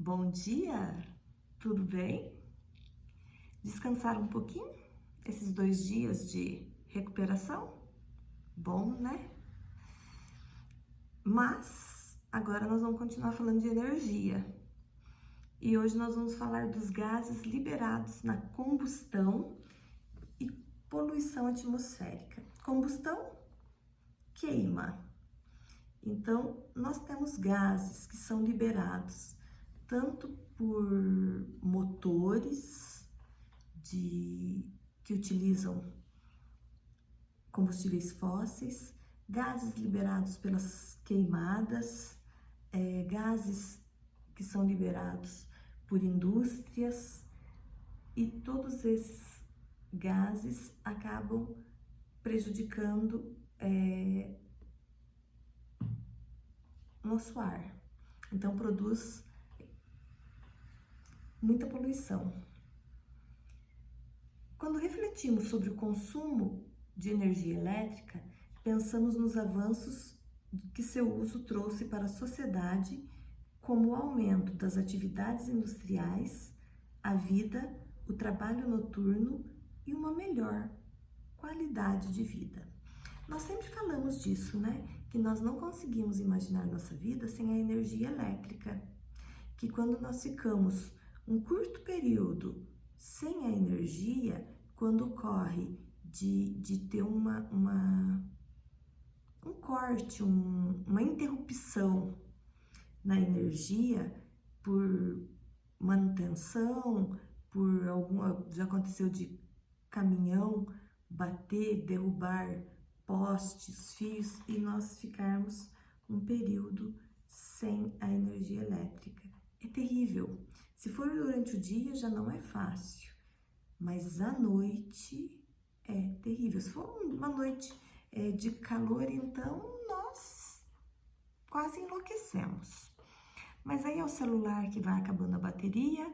Bom dia, tudo bem? Descansaram um pouquinho? Esses 2 dias de recuperação? Bom, né? Mas agora nós vamos continuar falando de energia. E hoje nós vamos falar dos gases liberados na combustão e poluição atmosférica. Combustão queima. Então, nós temos gases que são liberados tanto por motores que utilizam combustíveis fósseis, gases liberados pelas queimadas, gases que são liberados por indústrias, e todos esses gases acabam prejudicando nosso ar. Então, produz muita poluição. Quando refletimos sobre o consumo de energia elétrica, pensamos nos avanços que seu uso trouxe para a sociedade, como o aumento das atividades industriais, a vida, o trabalho noturno e uma melhor qualidade de vida. Nós sempre falamos disso, né? Que nós não conseguimos imaginar nossa vida sem a energia elétrica. Que quando nós ficamos um curto período sem a energia, quando ocorre de ter um corte, uma interrupção na energia por manutenção, já aconteceu de caminhão bater, derrubar postes, fios, e nós ficarmos um período sem a energia elétrica. É terrível. Se for durante o dia já não é fácil, mas à noite é terrível. Se for uma noite de calor, então nós quase enlouquecemos. Mas aí é o celular que vai acabando a bateria,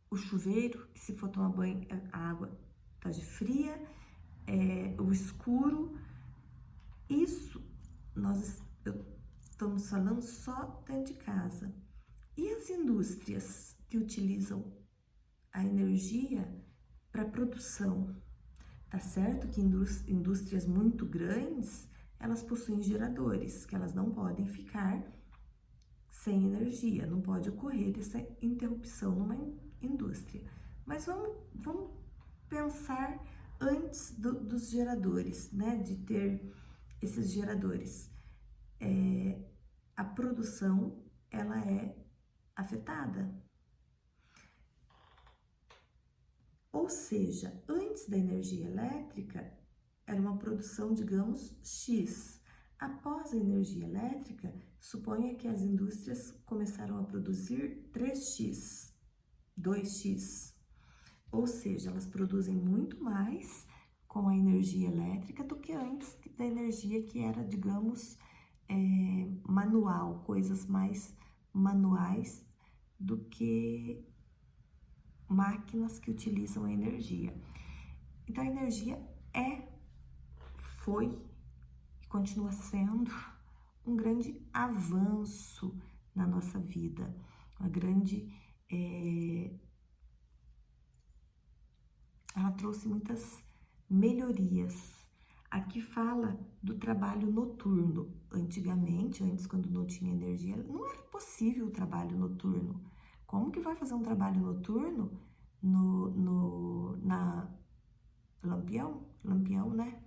o chuveiro, que se for tomar banho, a água tá de fria, o escuro. Isso estamos falando só dentro de casa. E as indústrias que utilizam a energia para produção? Tá certo que indústrias muito grandes, elas possuem geradores, que elas não podem ficar sem energia, não pode ocorrer essa interrupção numa indústria. Mas vamos pensar antes dos geradores, né? De ter esses geradores. A produção, ela é afetada. Ou seja, antes da energia elétrica, era uma produção, digamos, X. Após a energia elétrica, suponha que as indústrias começaram a produzir 3x, 2x. Ou seja, elas produzem muito mais com a energia elétrica do que antes da energia que era, digamos, manual, coisas mais manuais do que máquinas que utilizam a energia. Então, a energia foi e continua sendo um grande avanço na nossa vida, uma grande... ela trouxe muitas melhorias. Aqui fala do trabalho noturno. Antigamente, antes, quando não tinha energia, não era possível o trabalho noturno. Como que vai fazer um trabalho noturno na Lampião? Lampião, né?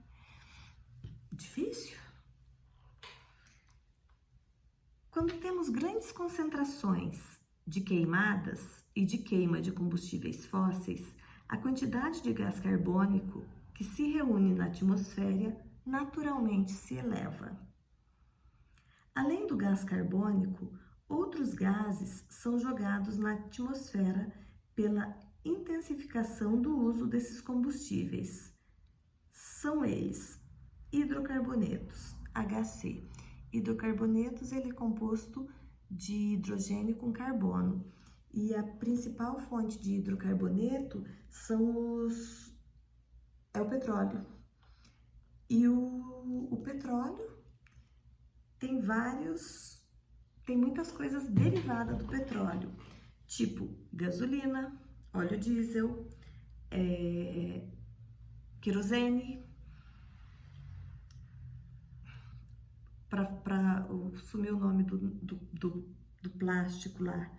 Difícil. Quando temos grandes concentrações de queimadas e de queima de combustíveis fósseis, a quantidade de gás carbônico que se reúne na atmosfera naturalmente se eleva. Além do gás carbônico, outros gases são jogados na atmosfera pela intensificação do uso desses combustíveis. São eles: hidrocarbonetos, HC. Hidrocarbonetos, ele é composto de hidrogênio com carbono. E a principal fonte de hidrocarboneto é o petróleo. E o petróleo tem vários tem muitas coisas derivadas do petróleo, tipo gasolina, óleo diesel, querosene, para sumir o nome do plástico lá,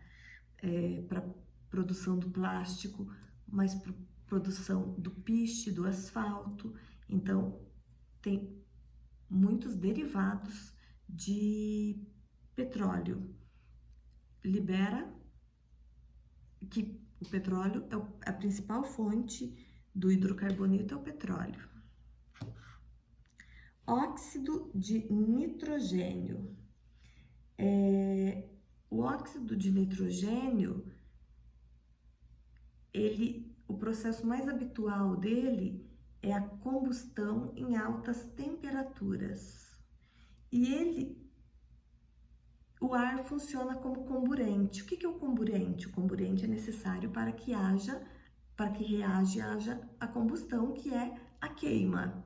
para produção do plástico, mas para produção do piche, do asfalto. Então, tem muitos derivados de petróleo. Libera que o petróleo é a principal fonte do hidrocarboneto, é o petróleo. Óxido de nitrogênio. O óxido de nitrogênio, o processo mais habitual dele é a combustão em altas temperaturas. E o ar funciona como comburente. O que é o comburente? O comburente é necessário para que haja a combustão, que é a queima.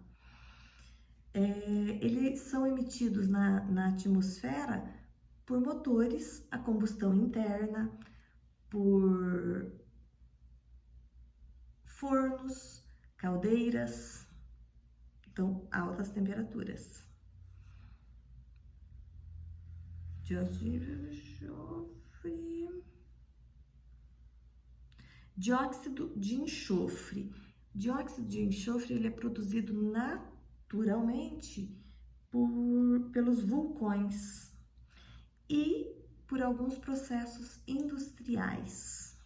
Eles são emitidos na atmosfera por motores a combustão interna, por fornos, caldeiras, então altas temperaturas. Dióxido de enxofre. Dióxido de enxofre ele é produzido naturalmente pelos vulcões e por alguns processos industriais.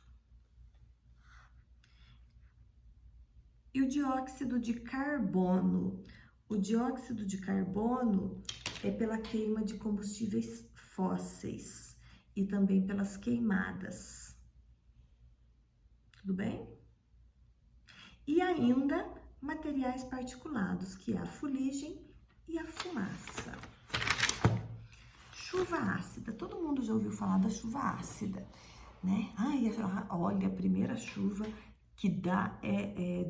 E o dióxido de carbono? O dióxido de carbono é pela queima de combustíveis fósseis e também pelas queimadas. Tudo bem? E ainda materiais particulados, que é a fuligem e a fumaça. Chuva ácida. Todo mundo já ouviu falar da chuva ácida, né? Olha, a primeira chuva que dá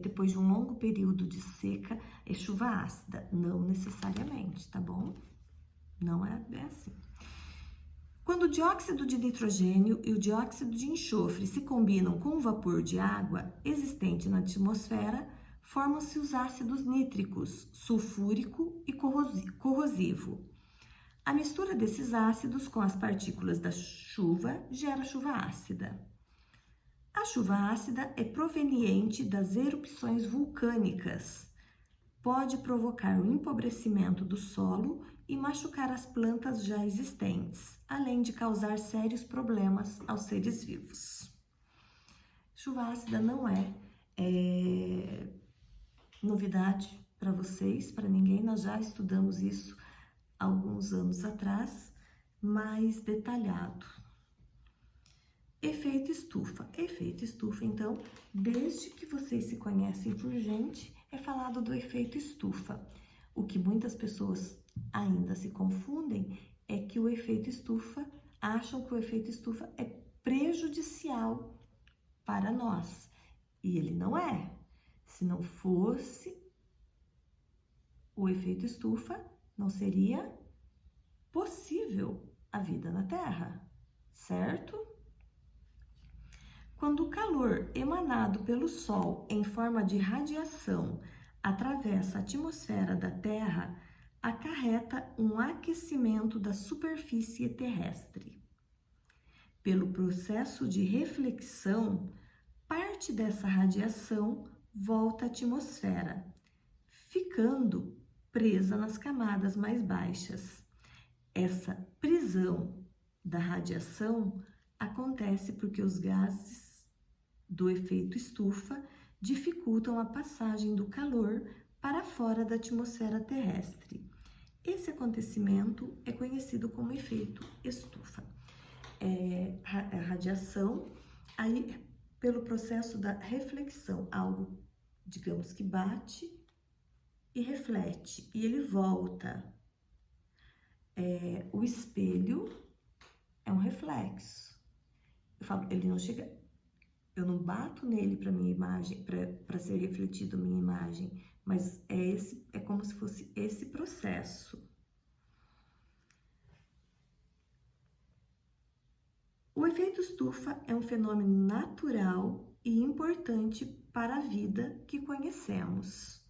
depois de um longo período de seca é chuva ácida. Não necessariamente, tá bom? Não é bem assim. Quando o dióxido de nitrogênio e o dióxido de enxofre se combinam com o vapor de água existente na atmosfera, formam-se os ácidos nítricos, sulfúrico e corrosivo. A mistura desses ácidos com as partículas da chuva gera chuva ácida. A chuva ácida é proveniente das erupções vulcânicas. Pode provocar o empobrecimento do solo e machucar as plantas já existentes, além de causar sérios problemas aos seres vivos. Chuva ácida não é novidade para vocês, para ninguém. Nós já estudamos isso há alguns anos atrás, mais detalhado. Efeito estufa. Efeito estufa, então, desde que vocês se conhecem por gente, é falado do efeito estufa. O que muitas pessoas ainda se confundem é que o efeito estufa, acham que o efeito estufa é prejudicial para nós. E ele não é. Se não fosse o efeito estufa, não seria possível a vida na Terra, certo? Quando o calor emanado pelo Sol em forma de radiação atravessa a atmosfera da Terra, acarreta um aquecimento da superfície terrestre. Pelo processo de reflexão, parte dessa radiação volta à atmosfera, ficando presa nas camadas mais baixas. Essa prisão da radiação acontece porque os gases do efeito estufa dificultam a passagem do calor para fora da atmosfera terrestre. Esse acontecimento é conhecido como efeito estufa. A radiação, aí pelo processo da reflexão, algo, digamos, que bate e reflete, e ele volta. O espelho é um reflexo. Eu falo, ele não chega, eu não bato nele para minha imagem, para ser refletido a minha imagem, mas é como se fosse esse processo. O efeito estufa é um fenômeno natural e importante para a vida que conhecemos.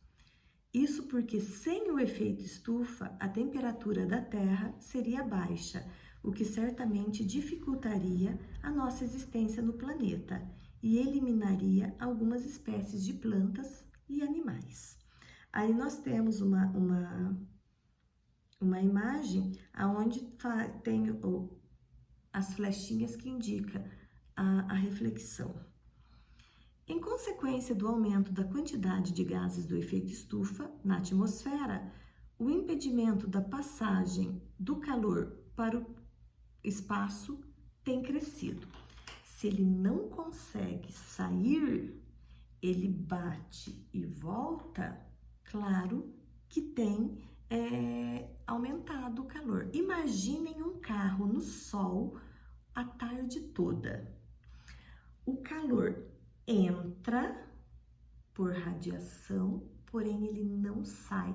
Isso porque sem o efeito estufa, a temperatura da Terra seria baixa, o que certamente dificultaria a nossa existência no planeta e eliminaria algumas espécies de plantas e animais. Aí nós temos uma imagem onde tem as flechinhas que indicam a reflexão. Em consequência do aumento da quantidade de gases do efeito estufa na atmosfera, o impedimento da passagem do calor para o espaço tem crescido. Se ele não consegue sair, ele bate e volta, claro que tem aumentado o calor. Imaginem um carro no sol a tarde toda. O calor entra por radiação, porém ele não sai.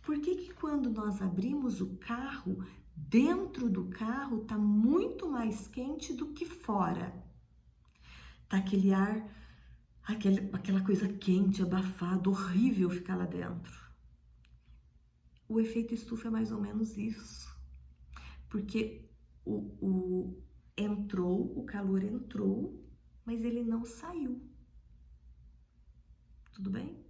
Por que quando nós abrimos o carro, dentro do carro tá muito mais quente do que fora? Tá aquele ar, aquela coisa quente, abafado, horrível ficar lá dentro. O efeito estufa é mais ou menos isso, porque o calor entrou, mas ele não saiu. Tudo bem?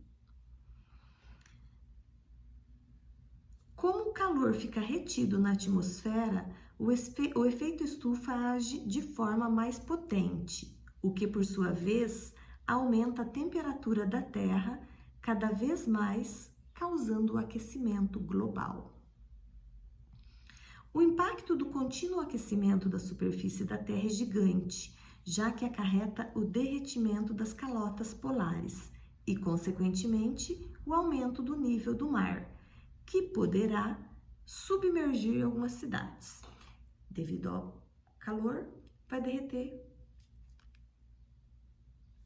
Como o calor fica retido na atmosfera, o efeito estufa age de forma mais potente, o que, por sua vez, aumenta a temperatura da Terra cada vez mais, causando o aquecimento global. O impacto do contínuo aquecimento da superfície da Terra é gigante, já que acarreta o derretimento das calotas polares e, consequentemente, o aumento do nível do mar, que poderá submergir algumas cidades. Devido ao calor, vai derreter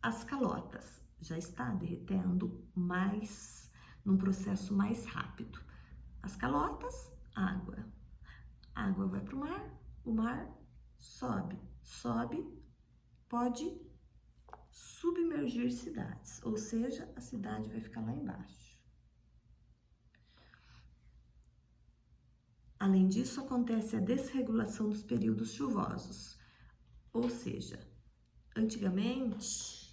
as calotas. Já está derretendo mais, num processo mais rápido. As calotas, água. A água vai para o mar sobe, pode submergir cidades, ou seja, a cidade vai ficar lá embaixo. Além disso, acontece a desregulação dos períodos chuvosos, ou seja, antigamente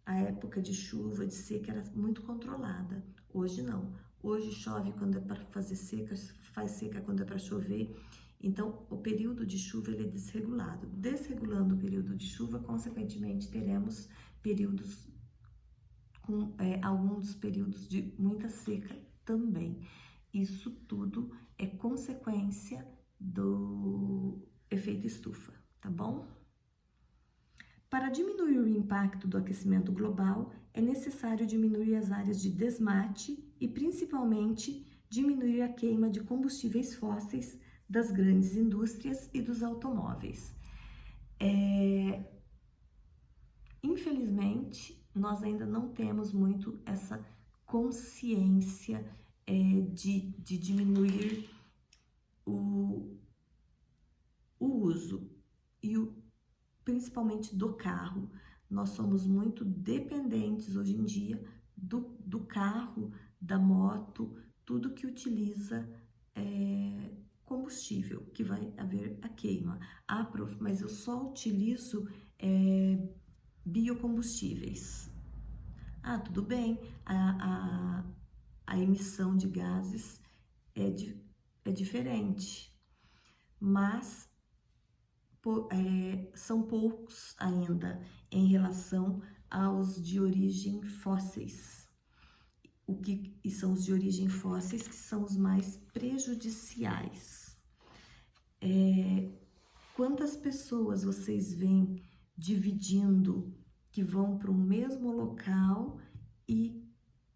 a época de chuva, de seca era muito controlada. Hoje não. Hoje chove quando é para fazer seca, faz seca quando é para chover. Então, o período de chuva ele é desregulado. Desregulando o período de chuva, consequentemente, teremos períodos alguns períodos de muita seca também. Isso tudo é consequência do efeito estufa, tá bom? Para diminuir o impacto do aquecimento global, é necessário diminuir as áreas de desmate e, principalmente, diminuir a queima de combustíveis fósseis das grandes indústrias e dos automóveis. Infelizmente, nós ainda não temos muito essa consciência de diminuir o uso e principalmente do carro. Nós somos muito dependentes hoje em dia do carro, da moto, tudo que utiliza combustível, que vai haver a queima. Ah, prof, mas eu só utilizo biocombustíveis. Ah, tudo bem, a emissão de gases é diferente, mas são poucos ainda em relação aos de origem fósseis. E são os de origem fósseis que são os mais prejudiciais. Quantas pessoas vocês veem dividindo, que vão para o mesmo local e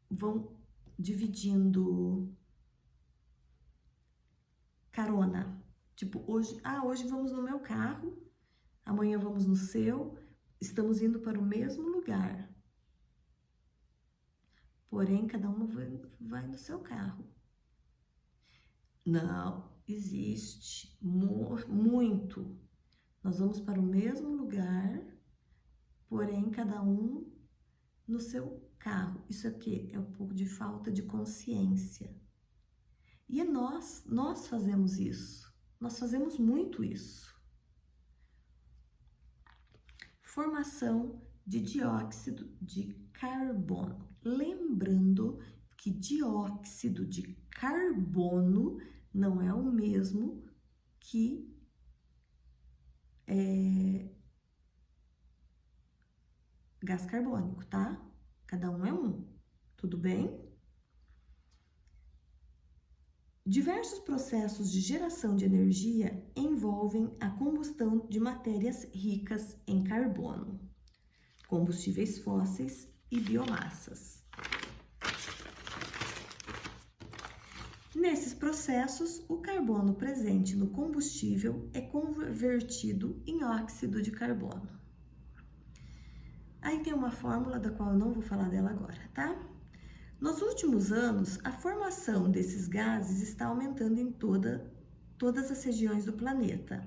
vão dividindo carona? Tipo, hoje vamos no meu carro, amanhã vamos no seu, estamos indo para o mesmo lugar. Porém, cada um vai no seu carro. Não, existe muito Nós vamos para o mesmo lugar, porém cada um no seu carro. Isso aqui é um pouco de falta de consciência. E nós fazemos isso. Nós fazemos muito isso. Formação de dióxido de carbono. Lembrando que dióxido de carbono não é o mesmo que gás carbônico, tá? Cada um é um, tudo bem? Diversos processos de geração de energia envolvem a combustão de matérias ricas em carbono, combustíveis fósseis e biomassas. Nesses processos, o carbono presente no combustível é convertido em óxido de carbono. Aí tem uma fórmula da qual eu não vou falar dela agora, tá? Nos últimos anos, a formação desses gases está aumentando em todas as regiões do planeta.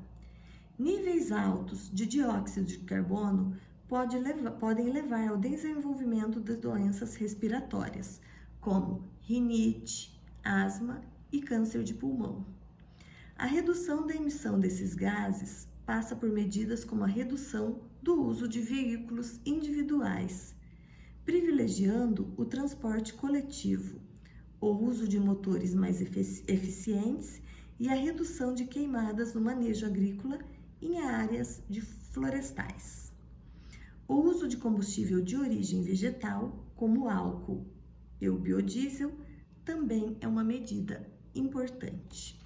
Níveis altos de dióxido de carbono podem levar ao desenvolvimento de doenças respiratórias, como rinite, asma e câncer de pulmão. A redução da emissão desses gases passa por medidas como a redução do uso de veículos individuais, privilegiando o transporte coletivo, o uso de motores mais eficientes e a redução de queimadas no manejo agrícola em áreas de florestais. O uso de combustível de origem vegetal, como o álcool e o biodiesel, também é uma medida importante.